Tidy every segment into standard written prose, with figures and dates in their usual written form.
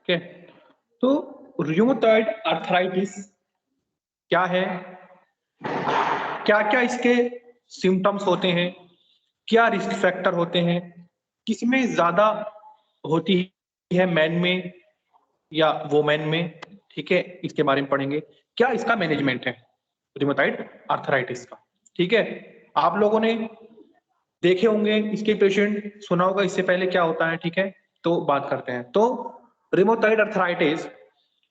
ठीक है। तो रूमेटॉइड आर्थराइटिस क्या है, क्या क्या इसके सिम्टम्स होते हैं, क्या रिस्क फैक्टर होते हैं, किसमें ज्यादा होती है, मैन में या वोमेन में, ठीक है, इसके बारे में पढ़ेंगे। क्या इसका मैनेजमेंट है रूमेटॉइड आर्थराइटिस का, ठीक है। आप लोगों ने देखे होंगे इसके पेशेंट, सुना होगा इससे पहले क्या होता है, ठीक है। तो बात करते हैं। तो rheumatoid arthritis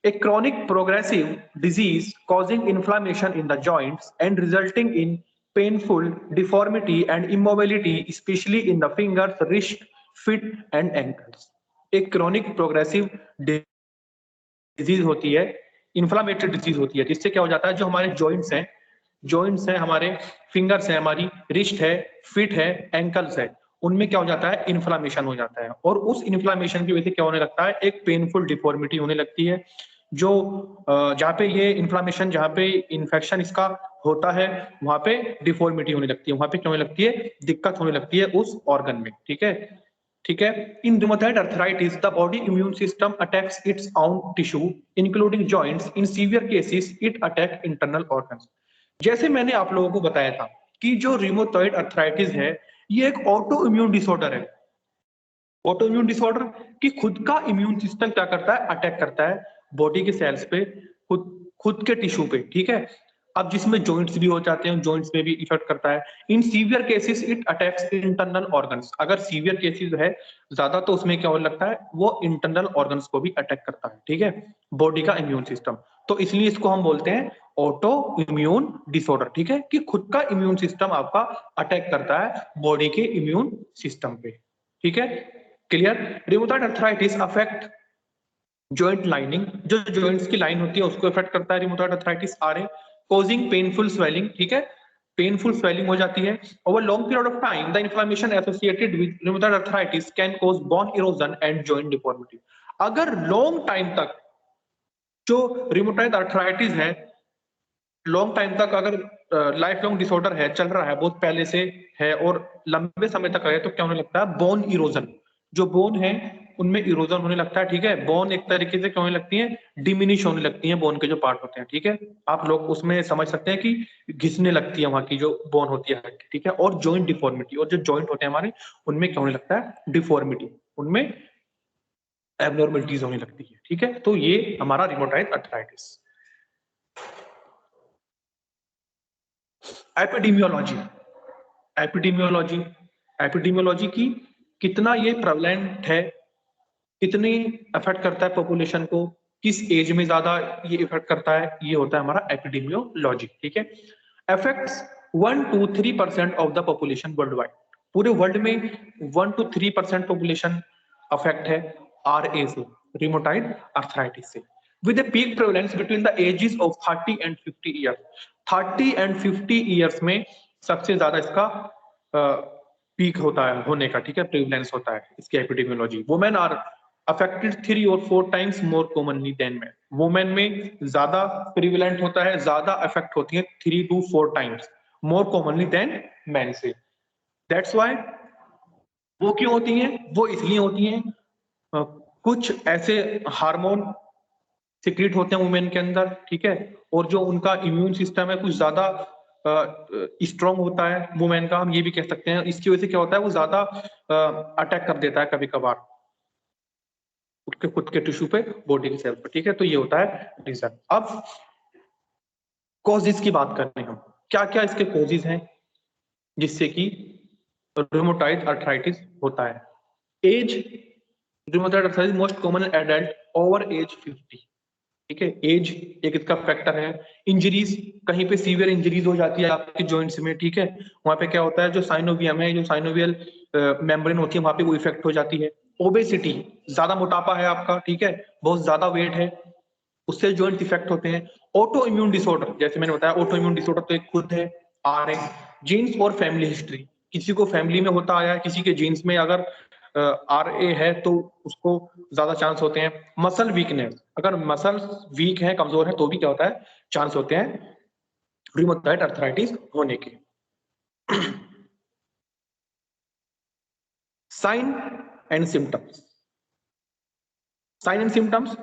a chronic progressive disease causing inflammation in the joints and resulting in painful deformity and immobility, especially in the fingers, wrist, feet and ankles. एक chronic progressive disease होती है, inflammatory disease होती है, जिससे क्या हो जाता है, जो हमारे joints हैं, हमारे fingers हैं, हमारी wrist है, feet है, ankles है, उनमें क्या हो जाता है, इन्फ्लामेशन हो जाता है। और उस इन्फ्लामेशन की वजह से क्या होने लगता है, एक पेनफुल डिफॉर्मिटी होने लगती है। जो जहाँ पे ये इन्फ्लामेशन, जहाँ पे इन्फेक्शन इसका होता है, वहां पे डिफॉर्मिटी होने लगती है, वहां पे क्या होने लगती है, दिक्कत होने लगती है उस ऑर्गन में, ठीक है। ठीक है। In rheumatoid arthritis the body immune system attacks its own tissue including joints. In severe cases it attack internal organs. जैसे मैंने आप लोगों को बताया था कि जो रूमेटॉइड आर्थराइटिस है, ये एक ऑटो इम्यून डिसऑर्डर है। ऑटो इम्यून डिसऑर्डर कि खुद का इम्यून सिस्टम क्या करता है, अटैक करता है बॉडी के सेल्स पे, खुद के टिश्यू पे, ठीक है। अब जिसमें जॉइंट्स भी हो जाते हैं, जॉइंट्स में भी इफेक्ट करता है। इन severe cases it attacks internal organs. अगर सीवियर केसेस है ज्यादा, तो उसमें क्या होने लगता है, वो इंटरनल ऑर्गन्स को भी अटैक करता है, ठीक है, बॉडी का इम्यून सिस्टम। तो इसलिए इसको हम बोलते हैं ऑटो इम्यून डिसऑर्डर, ठीक है, कि खुद का इम्यून सिस्टम आपका अटैक करता है बॉडी के इम्यून सिस्टम पे, ठीक है। Clear. Rheumatoid arthritis affect joint lining, जो जॉइंट्स की लाइन होती है उसको इफेक्ट करता है rheumatoid arthritis RA, causing painful swelling, ठीक है, पेनफुल स्वेलिंग हो जाती है। Over long period of time the inflammation associated with rheumatoid arthritis can cause bone erosion and joint deformity. अगर लॉन्ग टाइम तक जो रूमेटॉइड आर्थराइटिस है, लॉन्ग टाइम तक अगर लाइफ लॉन्ग डिसऑर्डर है, चल रहा है, बहुत पहले से है और लंबे समय तक है, तो क्या होने लगता है, बोन इरोजन, जो बोन है उनमें इरोजन होने लगता है, ठीक है। बोन एक तरीके से क्या होने लगती है, डिमिनिश होने लगती है, बोन के जो पार्ट होते हैं, ठीक है। आप लोग उसमें समझ सकते हैं कि घिसने लगती है वहां की जो बोन होती है, ठीक है। और जॉइंट डिफॉर्मिटी, और जो जॉइंट होते हैं हमारे, उनमें क्या होने लगता है, डिफॉर्मिटी, उनमें एबनॉर्मलिटीज होने लगती है, ठीक है। तो ये हमारा rheumatoid arthritis. Epidemiology, epidemiology, epidemiology की कितना ये प्रेवलेंट है, कितनी इफेक्ट करता है पॉपुलेशन को, किस एज में ज्यादा ये इफेक्ट करता है, ये होता है हमारा एपिडेमियोलॉजी, ठीक है। Affects 1 to 3% of the population world wide. पूरे वर्ल्ड में 1 to 3% पॉपुलेशन अफेक्ट है आरए से, रूमेटॉइड आर्थराइटिस से, with a peak prevalence between the ages of 30 and 50 years. 30 and 50 years में सबसे ज्यादा इसका पीक होता है, होने का, ठीक है, प्रेवलेंस होता है इसकी epidemiology. Women are affected 3 or 4 times more commonly than men. Women में ज्यादा प्रिविलेंट होता है, ज्यादा अफेक्ट होती है 3 to 4 times more commonly than men से। That's why वो क्यों होती हैं, वो इसलिए होती हैं, कुछ ऐसे हार्मोन सीक्रेट होते हैं वुमेन के अंदर, ठीक है। और जो उनका इम्यून सिस्टम है कुछ ज्यादा स्ट्रॉन्ग होता है वुमेन का, हम ये भी कह सकते हैं। इसकी वजह से क्या होता है, वो ज्यादा अटैक कर देता है कभी कभार उसके खुद के टिश्यू पे, बॉडी के सेल पर, ठीक है। तो ये होता है रीजन। अब कॉजेज की बात करते हैं हम, क्या क्या इसके कॉजेज हैं जिससे कि रूमेटॉइड आर्थराइटिस होता है। Age, rheumatoid arthritis most common adult over age 50, ठीक है, एज एक इसका फैक्टर है। इंजरीज, कहीं पे सीवियर इंजरीज हो जाती है आपके जॉइंट्स में, ठीक है, वहां पे क्या होता है, जो साइनोवियम है, जो साइनोवियल मेम्ब्रेन होती है, वहां पे वो इफेक्ट हो जाती है। ओबेसिटी, ज्यादा मोटापा है आपका, ठीक है, बहुत ज्यादा वेट है, उससे जॉइंट इफेक्ट होते हैं। ऑटो इम्यून डिसऑर्डर, जैसे मैंने बताया, ऑटो इम्यून डिसऑर्डर तो एक खुद है आ रहे। जीन्स और फैमिली हिस्ट्री, किसी को फैमिली में होता आया है, किसी के जीन्स में अगर आरए है तो उसको ज्यादा चांस होते हैं। मसल वीकनेस, अगर मसल वीक है, कमजोर है, तो भी क्या होता है, चांस होते हैं रूमेटॉइड आर्थराइटिस होने के। Sign and symptoms, sign and symptoms,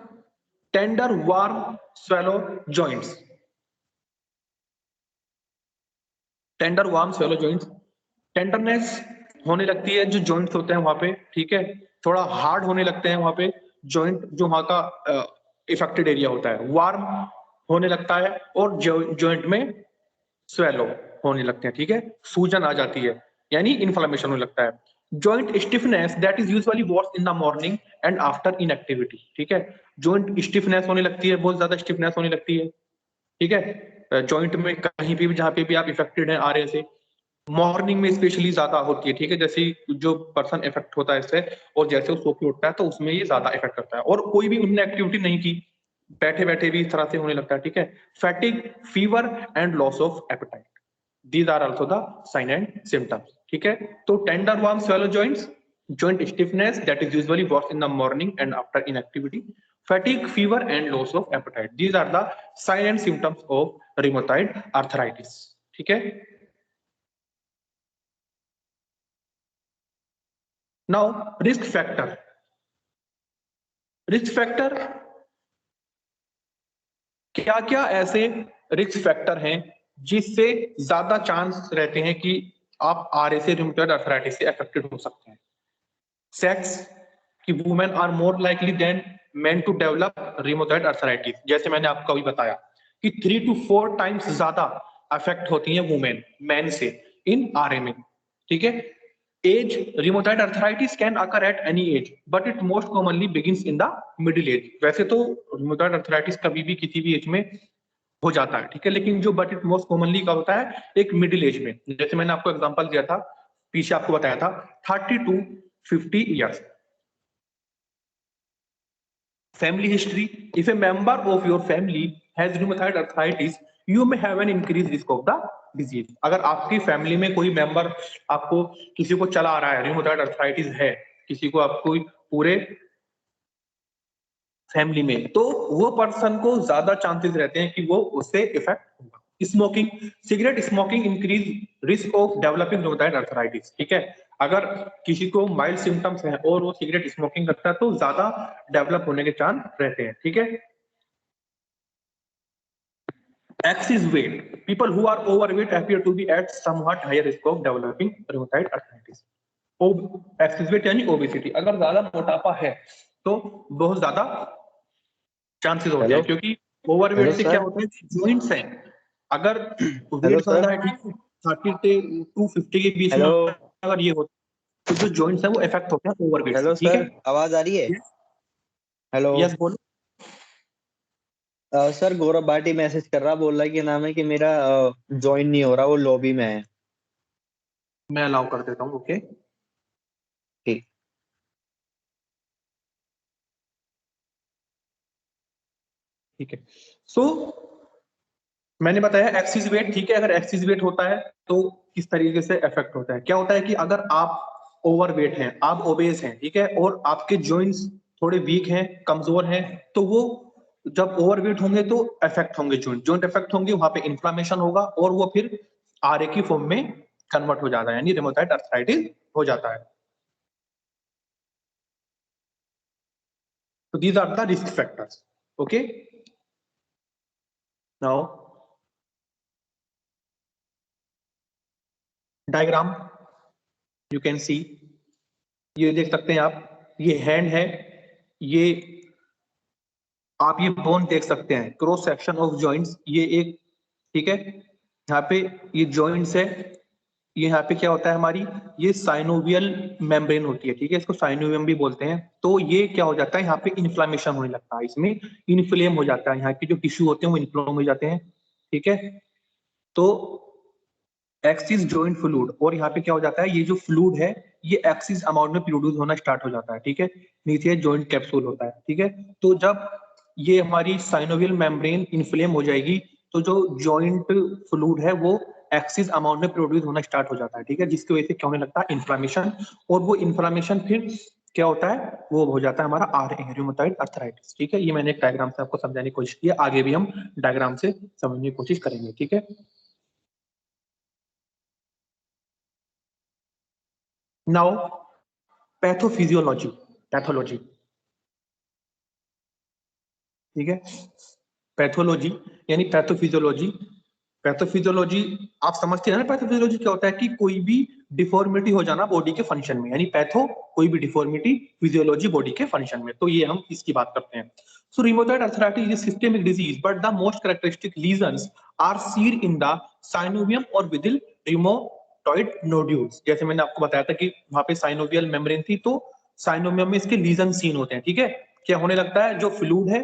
tender warm swollen joints, tender warm swollen joints, tenderness होने लगती है जो जॉइंट्स होते हैं वहां पे, ठीक है, थोड़ा हार्ड होने लगते हैं वहां पे जॉइंट, जो वहां का इफेक्टेड एरिया होता है, वार्म होने लगता है, और जॉइंट में स्वेलो होने लगते हैं, ठीक है, सूजन आ जाती है, यानी इन्फ्लेमेशन होने लगता है। Joint stiffness that is usually worse in the morning and after inactivity, ठीक है, जॉइंट स्टिफनेस होने लगती है, बहुत ज्यादा स्टिफनेस होने लगती है, ठीक है, जॉइंट में कहीं भी जहां पे भी आप इफेक्टेड है आरे से, मॉर्निंग में स्पेशली ज्यादा होती है, ठीक है, जैसे जो पर्सन इफेक्ट होता है इससे और जैसे वो सो के उठता है तो उसमें ये ज्यादा इफेक्ट करता है, और कोई भी उन्होंने एक्टिविटी नहीं की, बैठे बैठे भी इस तरह से होने लगता है, ठीक है, fatigue, fever and loss of appetite, these are also the sign and symptoms, ठीक है। तो tender warm swollen joints, joint stiffness that is usually worse in the morning and after inactivity, fatigue, fever and loss of appetite, these are the sign and symptoms of rheumatoid arthritis, ठीक है। Now risk factor, risk factor, क्या क्या ऐसे risk factor हैं जिससे ज्यादा chance रहते हैं कि आप आरए से रूमेटॉइड अर्थराइटिस से अफेक्टेड हो सकते हैं। सेक्स, कि women are more likely than men to develop rheumatoid arthritis, जैसे मैंने आपको अभी बताया कि 3 to 4 टाइम्स ज्यादा अफेक्ट होती हैं वुमेन मैन से इन आरए में, ठीक है। Age, rheumatoid arthritis can occur at any age but it most commonly begins in the middle age, वैसे तो rheumatoid arthritis कभी भी किसी भी एज में हो जाता है, ठीक है, लेकिन जो बट इट मोस्ट कॉमनली का होता है एक मिडिल एज में, जैसे मैंने आपको एग्जांपल दिया था, पीछे आपको बताया था 30 to 50 years. Family history, if a member of your family has rheumatoid arthritis you may have an increased risk of the disease, अगर आपकी फैमिली में कोई मेंबर, आपको किसी को चला आ रहा है rheumatoid arthritis है, किसी को, आपको पूरे फैमिली में, तो वो पर्सन को ज्यादा चांसेस रहते हैं कि वो उससे इफेक्ट होगा। Smoking, cigarette smoking increase risk of developing rheumatoid arthritis, ठीक है, अगर किसी को माइल्ड सिम्टम्स हैं और वो सिगरेट स्मोकिंग करता है तो ज्यादा डेवलप होने के चांस रहते हैं, ठीक है। Excess weight, people who are overweight appear to be at somewhat higher risk of developing rheumatoid arthritis। Access wait यानी ओबेसिटी, अगर ज्यादा मोटापा है तो बहुत ज्यादा चांसेस होते हैं, हेलो क्योंकि ओवरवेट से क्या सर। होता है, जॉइंट्स हैं, अगर हेलो वेट ज्यादा सर। है, ठीक है, 30 से 250 के बीच में हेलो अगर ये होता है तो जो जॉइंट्स है वो इफेक्ट होते हैं ओवरवेट से, हेलो ठीक सर, है। आवाज आ रही है? हेलो यस बोलो। सर, गौरव भाटी मैसेज कर रहा, बोल रहा है कि नाम है कि मेरा ज्वाइन नहीं हो रहा, वो लॉबी में है। मैं अलाउ कर देता हूँ, ओके, ठीक। ठीक है। सो मैंने बताया एक्सिस वेट, ठीक है, अगर एक्सिस वेट होता है तो किस तरीके से इफेक्ट होता है, क्या होता है कि अगर आप ओवरवेट हैं, आप ओबेस हैं, ठीक है, और आपके जॉइंट्स थोड़े वीक हैं, कमजोर हैं, तो वो जब ओवरवेट होंगे तो इफेक्ट होंगे, जॉइंट जॉइंट इफेक्ट होंगे, वहां पे इन्फ्लामेशन होगा और वो फिर आरए की फॉर्म में कन्वर्ट हो जाता है, यानी रूमेटॉइड अर्थराइटिस हो जाता है। तो these are the risk factors, okay. Now diagram you can see, ये देख सकते हैं आप, ये हैंड है, ये आप ये बोन देख सकते हैं, क्रॉस सेक्शन ऑफ जॉइंट्स, ये एक, ठीक है, यहाँ पे ये जॉइंट्स है, ये यहाँ पे क्या होता है हमारी, ये साइनोवियल मेम्ब्रेन होती है, ठीक है, इसको साइनोवियम भी बोलते हैं। तो ये क्या हो जाता है, यहाँ पे इन्फ्लामेशन होने लगता है, इसमें इन्फ्लेम हो जाता है, यहाँ के जो टिश्यू होते हैं वो इन्फ्लेम हो जाते हैं, ठीक है। तो एक्सिस जॉइंट फ्लूइड, और यहाँ पे क्या हो जाता है, ये जो फ्लूइड है ये एक्सिस अमाउंट में प्रोड्यूस होना स्टार्ट हो जाता है, ठीक है, नीचे जॉइंट कैप्सूल होता है, ठीक है। तो जब ये हमारी साइनोवियल मेम्ब्रेन इन्फ्लेम हो जाएगी तो जो जॉइंट फ्लूइड है वो एक्सिस अमाउंट में प्रोड्यूस होना स्टार्ट हो जाता है, ठीक है, जिसकी वजह से क्या होने लगता है, इन्फ्लामेशन, और वो इन्फ्लामेशन फिर क्या होता है, वो हो जाता है हमारा आरए, रूमेटॉइड अर्थराइटिस, ठीक है। ये मैंने एक डायग्राम से आपको समझाने की कोशिश की है, आगे भी हम डायग्राम से समझने की कोशिश करेंगे, ठीक है। नाउ पैथोफिजियोलॉजी, पैथोलॉजी, ठीक है। पैथोलॉजी यानी पैथोफिजियोलॉजी। पैथोफिजियोलॉजी आप समझते हैं ना, पैथोफिजियोलॉजी क्या होता है कि कोई भी डिफॉर्मिटी हो जाना बॉडी के फंक्शन में, यानी पैथो कोई भी डिफॉर्मिटी, फिजियोलॉजी बॉडी के फंक्शन में, तो ये हम इसकी बात करते हैं। So rheumatoid arthritis is systemic disease but the most characteristic lesions are seen in the synovium और विदिन रिमोटॉइड नोड्यूल्स। जैसे मैंने आपको बताया था कि वहां पे साइनोवियल मेम्ब्रेन थी, तो साइनोवियम में इसके लीजन सीन होते हैं। ठीक है, क्या होने लगता है, जो फ्लूइड है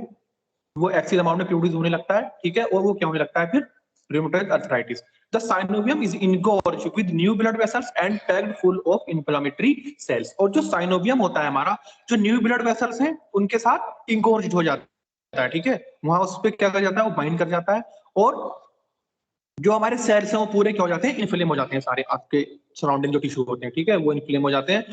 वो एक्सेस अमाउंट में प्रोड्यूस होने लगता है। ठीक है, और वो क्या होने लगता है फिर, rheumatoid arthritis. The synovium is engorged with new blood vessels and packed full of inflammatory cells. और जो synovium होता है हमारा, जो new blood vessels हैं उनके साथ engorged हो जाता है। ठीक है, वहां उस पर क्या कर जाता है, वो बाइंड कर जाता है, और जो हमारे सेल्स हैं वो पूरे क्या हो जाते हैं, इन्फ्लेम हो जाते हैं, सारे आपके सराउंडिंग जो टिश्यू होते हैं, ठीक है, वो इन्फ्लेम हो जाते हैं,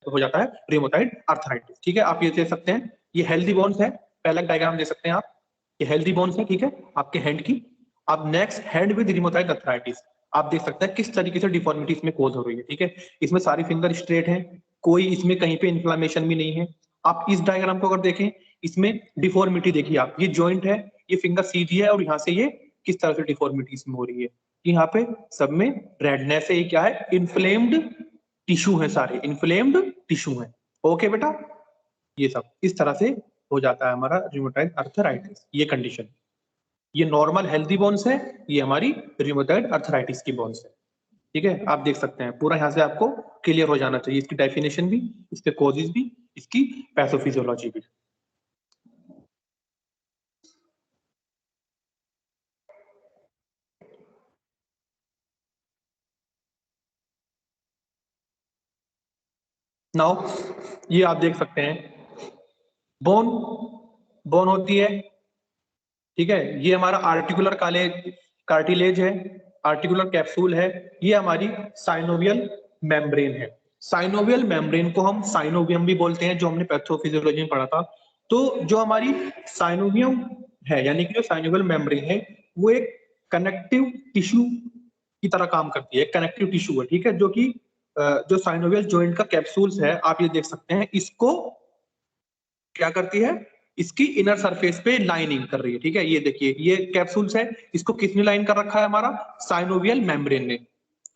तो हो जाता है रिमोटाइड अर्थराइटिस। ठीक है, आप ये देख सकते हैं, ये हेल्दी बोन्स है, पहला डायग्राम दे सकते हैं आप, ये हेल्दी बोन्स है। ठीक है, आपके हैंड की। अब next, hand with rheumatoid arthritis, आप देख सकते हैं किस तरीके से डिफॉर्मिटी इसमें कोज हो रही है। ठीक है, इसमें सारी फिंगर स्ट्रेट है, कोई इसमें कहीं पे इन्फ्लामेशन भी नहीं है। आप इस डायग्राम को अगर देखें, इसमें डिफॉर्मिटी देखिए आप, ये जॉइंट है, ये फिंगर सीधी है, और यहाँ से ये किस तरह से डिफॉर्मिटी इसमें हो रही है, यहाँ पे सब में रेडनेस है, ये क्या है, इन्फ्लेम्ड टिश्यू है, सारे इन्फ्लेम्ड टिश्यू है। ओके बेटा, ये सब इस तरह से हो जाता है हमारा रिमोटाइड अर्थराइटिस, ये कंडीशन। ये नॉर्मल हेल्दी बोन्स है, ये हमारी रिमोटाइड अर्थराइटिस की बोन्स है। ठीक है, आप देख सकते हैं पूरा, यहाँ से आपको क्लियर हो जाना चाहिए, इसकी डेफिनेशन भी, इसके कॉजेज भी, इसकी पैथोफिजियोलॉजी भी। नाउ ये आप देख सकते हैं, बोन बोन होती है। ठीक है, ये हमारा आर्टिकुलर कार्टिलेज है, आर्टिकुलर कैप्सूल है, ये हमारी साइनोवियल मेम्ब्रेन है। साइनोवियल मेम्ब्रेन को हम साइनोवियम भी बोलते हैं, जो हमने पैथोफिजियोलॉजी में पढ़ा था। तो जो हमारी साइनोवियम है, यानी कि जो साइनोवियल मेम्ब्रेन है, वो एक कनेक्टिव टिश्यू की तरह काम करती है, कनेक्टिव टिश्यू है। ठीक है, जो कि जो साइनोवियल जॉइंट का कैप्सूल्स है, आप ये देख सकते हैं, इसको क्या करती है, इसकी इनर सरफेस पे लाइनिंग कर रही है। ठीक है, ये देखिए, ये कैप्सूल्स है, इसको किसने लाइन कर रखा है, हमारा साइनोवियल मेम्ब्रेन ने।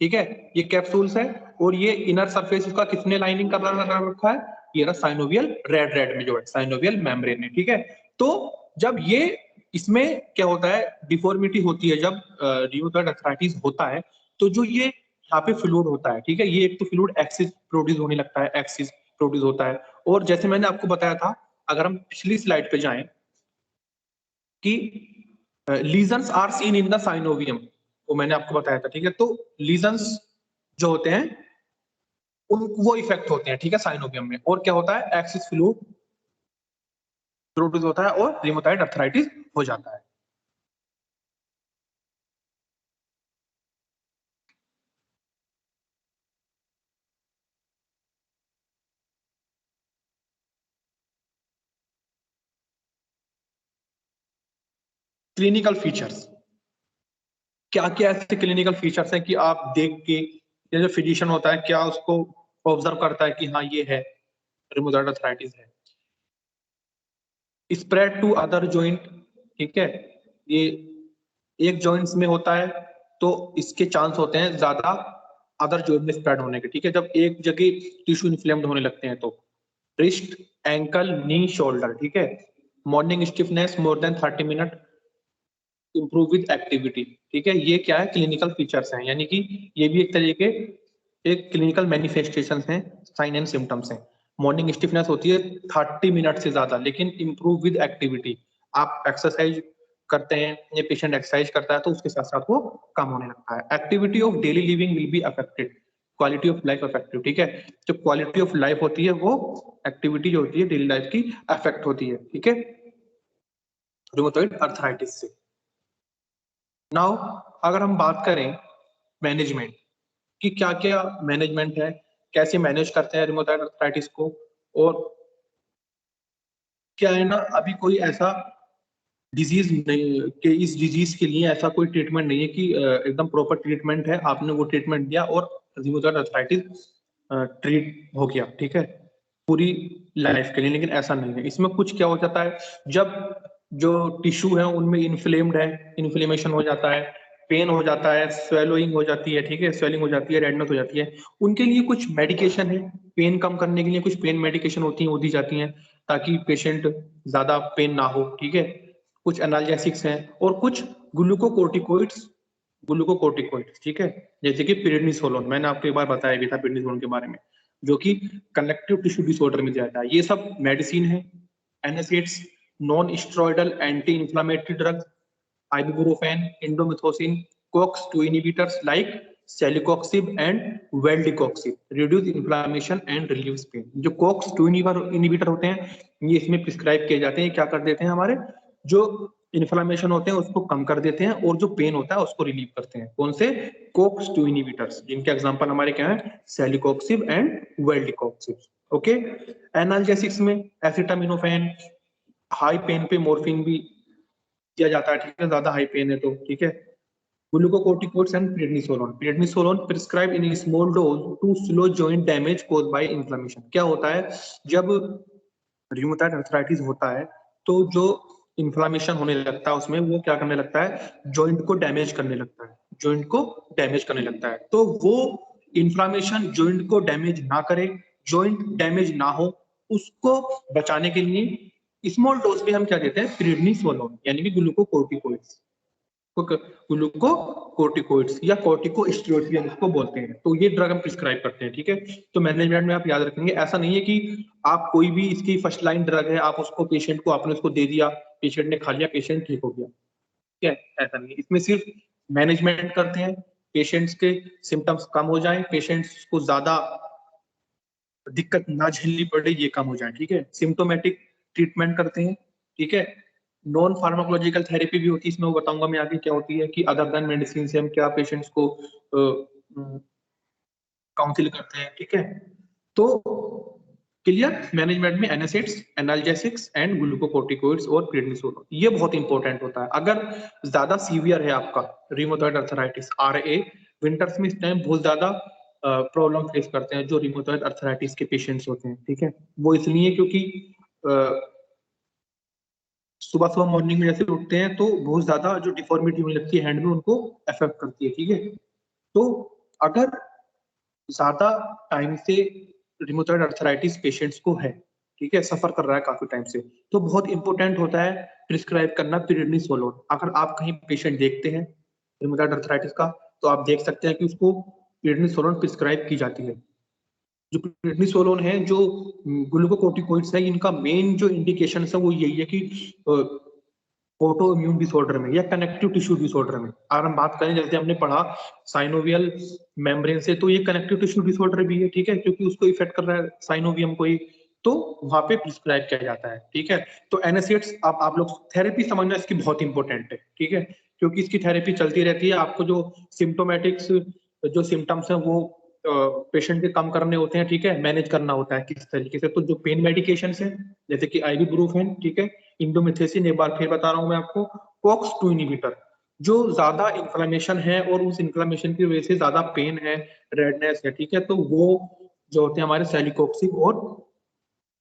ठीक है, ये कैप्सूल्स है, और ये इनर सरफेस इसका किसने लाइनिंग कर रखा है, ये रहा साइनोवियल, रेड रेड में जो है साइनोवियल मेम्ब्रेन ने। ठीक है, तो जब ये इसमें क्या होता है, डिफॉर्मिटी होती है, जब रिमोटॉइड अर्थराइटिस होता है, तो जो ये यहाँ पे फ्लूइड होता है, ठीक है, ये एक तो फ्लूइड एक्सिस प्रोड्यूस होने लगता है, एक्सिस प्रोड्यूस होता है। और जैसे मैंने आपको बताया था, अगर हम पिछली स्लाइड पे जाएं, कि lesions are seen in the synovium, वो मैंने आपको बताया था। ठीक है, तो लीजन्स जो होते हैं उन वो इफेक्ट होते हैं, ठीक है, साइनोवियम में, और क्या होता है, एक्सिस फ्लूइड प्रोड्यूस होता है और रिमोटाइड अर्थराइटिस हो जाता है। क्लिनिकल फीचर्स, क्या क्या ऐसे क्लिनिकल फीचर्स हैं कि आप देख के, ये जो फिजिशियन होता है क्या उसको ऑब्जर्व करता है कि हाँ ये है, रिमोटॉइड अर्थराइटिस है। स्प्रेड टू अदर जॉइंट, ठीक है, ये एक जॉइंट्स में होता है, तो इसके चांस होते हैं ज्यादा अदर जॉइंट में स्प्रेड होने के। ठीक है, जब एक जगह टिश्यू इन्फ्लेम्ड होने लगते हैं, तो रिस्ट, एंकल, नी, शोल्डर। ठीक है, morning stiffness more than 30 minute, improve with activity. ठीक है, ये क्या है, क्लिनिकल फीचर्स हैं, यानी कि ये भी एक तरीके एक क्लिनिकल मैनिफेस्टेशंस हैं, साइन एंड सिम्टम्स हैं। मॉर्निंग स्टिफनेस होती है 30 मिनट से ज्यादा, लेकिन इंप्रूव विद एक्टिविटी, आप एक्सरसाइज करते हैं, ये पेशेंट एक्सरसाइज करता है तो उसके साथ साथ वो कम होने लगता है। Activity of daily living will be affected, quality of life affective. ठीक है, जो क्वालिटी ऑफ लाइफ होती है वो एक्टिविटी जो होती है डेली लाइफ की अफेक्ट होती है। ठीक है, रूमेटॉइड अर्थराइटिस से। नाउ अगर हम बात करें मैनेजमेंट कि क्या क्या मैनेजमेंट है, कैसे मैनेज करते हैं रिमोटॉइड अर्थराइटिस को, और क्या है ना, अभी कोई ऐसा डिजीज नहीं कि इस डिजीज के लिए ऐसा कोई ट्रीटमेंट नहीं है कि एकदम प्रॉपर ट्रीटमेंट है, आपने वो ट्रीटमेंट दिया और रिमोटॉइड अर्थराइटिस ट्रीट हो गया। ठीक है, पूरी लाइफ के लिए, लेकिन ऐसा नहीं है। इसमें कुछ क्या हो जाता है, जब जो टिश्यू है उनमें इन्फ्लेम्ड है, इन्फ्लेमेशन हो जाता है, पेन हो जाता है, स्वेलोइंग हो जाती है, ठीक है, स्वेलिंग हो जाती है, रेडनेस हो जाती है, उनके लिए कुछ मेडिकेशन है, पेन कम करने के लिए कुछ पेन मेडिकेशन होती हैं, वो दी जाती हैं ताकि पेशेंट ज्यादा पेन ना हो, ठीक है। कुछ एनाल्जेसिक्स हैं और कुछ ग्लूकोकोर्टिकोइड्स, ग्लूकोकोर्टिकोइड्स, ठीक है, जैसे कि प्रेडनिसोलोन, मैंने आपको एक बार बताया भी था प्रेडनिसोलोन के बारे में, जो कि कनेक्टिव टिश्यू डिसऑर्डर में जाता है। ये सब मेडिसिन है। NSAIDs, non steroidal anti inflammatory drugs, ibuprofen, indomethacin, COX-2 inhibitors like celecoxib and valdecoxib reduce inflammation and relieve pain। जो COX-2 inhibitor होते हैं, ये इसमें प्रिस्क्राइब किए जाते हैं। क्या कर देते हैं, हमारे जो इन्फ्लामेशन होते हैं उसको कम कर देते हैं और जो पेन होता है उसको रिलीव करते हैं। कौन से? COX-2 इनहिबिटर्स, जिनके एग्जांपल हमारे क्या है, सेलिकॉक्सिब एंड वेल्डिकॉक्सिब। ओके। एनाल्जेसिक्स में एसिटामिनोफेन, हाई पेन पे मॉर्फिन भी दिया जाता है, ठीक है, ज्यादा हाई पेन है तो, ठीक है। Glucocorticoids and prednisolone, prednisolone prescribe in small dose to slow joint damage caused by inflammation. क्या होता है, जब रूमेटॉइड अर्थराइटिस होता है तो जो इन्फ्लेमेशन होने लगता है उसमें वो क्या करने लगता है, जॉइंट को डैमेज करने लगता है, जॉइंट को डैमेज करने लगता है। तो वो इन्फ्लेमेशन जॉइंट को डैमेज ना करे, जॉइंट डैमेज ना हो, उसको बचाने के लिए स्मॉल डोज में हम क्या देते हैं, प्रेडनिसोलोन यानी कि ग्लूकोकोर्टिकोइड्स, ग्लूकोकोर्टिकोइड्स या कोर्टिकोस्टेरॉइड्स भी हम इसको बोलते हैं। तो ये ड्रग हम प्रिस्क्राइब करते हैं, ठीक है। तो मैनेजमेंट में आप याद रखेंगे, ऐसा नहीं है कि आप कोई भी इसकी फर्स्ट लाइन ड्रग है आप उसको पेशेंट को, आपने उसको दे दिया, पेशेंट ने खा लिया, पेशेंट ठीक हो गया, ठीक है, ऐसा नहीं है। इसमें सिर्फ मैनेजमेंट करते हैं, पेशेंट्स के सिम्टम्स कम हो जाए, पेशेंट्स को ज्यादा दिक्कत ना झेलनी पड़े, ये कम हो जाए, ठीक है। सिम्टोमेटिक ट्रीटमेंट करते हैं, ठीक है। नॉन फार्माकोलॉजिकल थेरेपी भी होती है, इसमें वो बताऊंगा मैं आगे क्या होती है, कि अदर देन मेडिसिन से हम क्या पेशेंट्स को काउंसिल करते हैं, ठीक है। तो क्लियर, मैनेजमेंट में एनासिड्स, एनाल्जेसिक्स एंड ग्लूकोकोर्टिकोइड्स और प्रेडनिसोलोन, ये बहुत इंपॉर्टेंट होता है। अगर ज्यादा सीवियर है आपका रूमेटॉइड अर्थराइटिस, आरए, विंटर्स में इस टाइम बहुत ज्यादा प्रॉब्लम फेस करते हैं जो रूमेटॉइड अर्थराइटिस के पेशेंट्स होते हैं, ठीक है। वो इसलिए क्योंकि सुबह सुबह मॉर्निंग में जैसे उठते हैं तो बहुत ज्यादा जो डिफॉर्मिटी होने लगती है हैंड में, उनको अफेक्ट करती है, ठीक है। तो अगर ज्यादा टाइम से रूमेटॉइड अर्थराइटिस पेशेंट्स को है, ठीक है, सफर कर रहा है काफी टाइम से, तो बहुत इंपॉर्टेंट होता है प्रिस्क्राइब करना प्रेडनिसोलोन। अगर आप कहीं पेशेंट देखते हैं रूमेटॉइड अर्थराइटिस का, तो आप देख सकते हैं कि उसको प्रेडनिसोलोन प्रिस्क्राइब की जाती है। जो प्रेडनिसोलोन है, जो ग्लूकोकोर्टिकोइड्स है, इनका मेन जो इंडिकेशन है वो यही है कि ऑटो इम्यून डिसऑर्डर में या कनेक्टिव टिश्यू डिसऑर्डर में। अगर हम बात करें, जैसे हमने पढ़ा साइनोवियल मेम्ब्रेन से, तो ये कनेक्टिव टिश्यू डिसऑर्डर भी है, ठीक है, क्योंकि उसको इफेक्ट कर रहा है साइनोवियम को ही, तो वहां पे प्रिस्क्राइब किया जाता है, ठीक है। तो एनएसएइड्स आप लोग थेरेपी समझना इसकी बहुत इंपॉर्टेंट है, ठीक है, क्योंकि इसकी थेरेपी चलती रहती है। आपको जो सिम्टोमेटिक्स, जो सिम्टम्स है वो पेशेंट के कम करने होते हैं, ठीक है, मैनेज करना होता है किस तरीके से। तो जो पेन मेडिकेशन है जैसे कि आइबुप्रोफेन, ठीक है, इंडोमेथेसिन, एक बार फिर बता रहा हूं मैं आपको, COX-2 इनहिबिटर, जो ज्यादा इन्फ्लेमेशन है और उस इन्फ्लेमेशन की वजह से ज्यादा पेन है, रेडनेस है, ठीक है, तो वो जो होते हैं हमारे सेलिकॉक्सिब और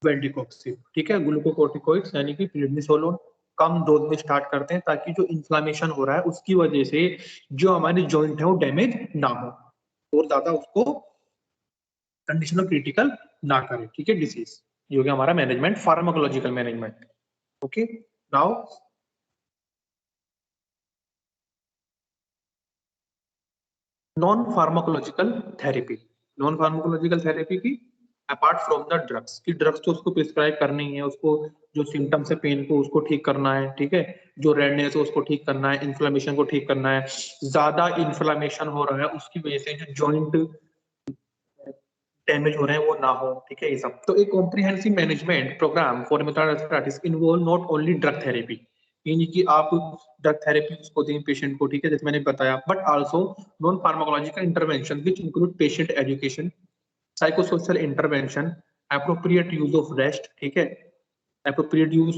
वेल्डिकोक्सिब, ठीक है। ग्लूकोकोर्टिकोइड्स यानी कि प्रेडनिसोलोन कम डोज में स्टार्ट करते हैं ताकि जो इन्फ्लेमेशन हो रहा है उसकी वजह से जो हमारी जॉइंट है वो डैमेज ना हो और ज्यादा उसको कंडीशन क्रिटिकल ना करे, ठीक है, डिसीज। ये हो गया हमारा management, pharmacological management. Okay, now non pharmacological therapy. Non pharmacological therapy की अपार्ट फ्रॉम द ड्रग्स, की ड्रग्स तो उसको प्रिस्क्राइब करनी है, उसको जो सिम्टम्स है पेन को उसको ठीक करना है, ठीक है, जो रेडनेस है उसको ठीक करना है, इन्फ्लेमेशन को ठीक करना है, ज्यादा इन्फ्लेमेशन हो रहा है उसकी वजह से जो जॉइंट डैमेज हो रहे हैं वो ना हो, ठीक है, ये सब। तो एक comprehensive management program for rheumatoid arthritis involve not only drug therapy, यानी कि आप ड्रग थेरेपी उसको दें पेशेंट को, ठीक है, जैसे मैंने बताया, but also known pharmacological intervention which include patient education, psychosocial intervention, appropriate use of rest, ठीक है, एप्रोप्रिएट यूज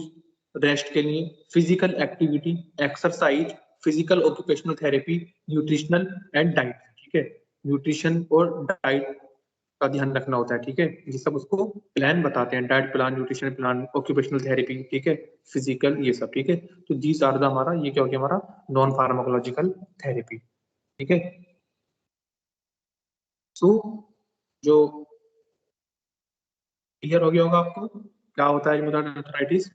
रेस्ट के लिए, physical activity, exercise, physical occupational therapy, nutritional and diet, ठीक है, न्यूट्रिशन और डाइट का ध्यान रखना होता है, ठीक है। ये सब उसको प्लान बताते हैं, diet plan, nutrition plan, occupational therapy, ठीक है, फिजिकल, ये सब, ठीक है। तो दीज आर द हमारा, ये क्या हो गया हमारा नॉन फार्माकोलॉजिकल थेरेपी, ठीक है। सो जो क्लियर हो गया होगा आपको क्या होता है रुमेटॉइड आर्थराइटिस।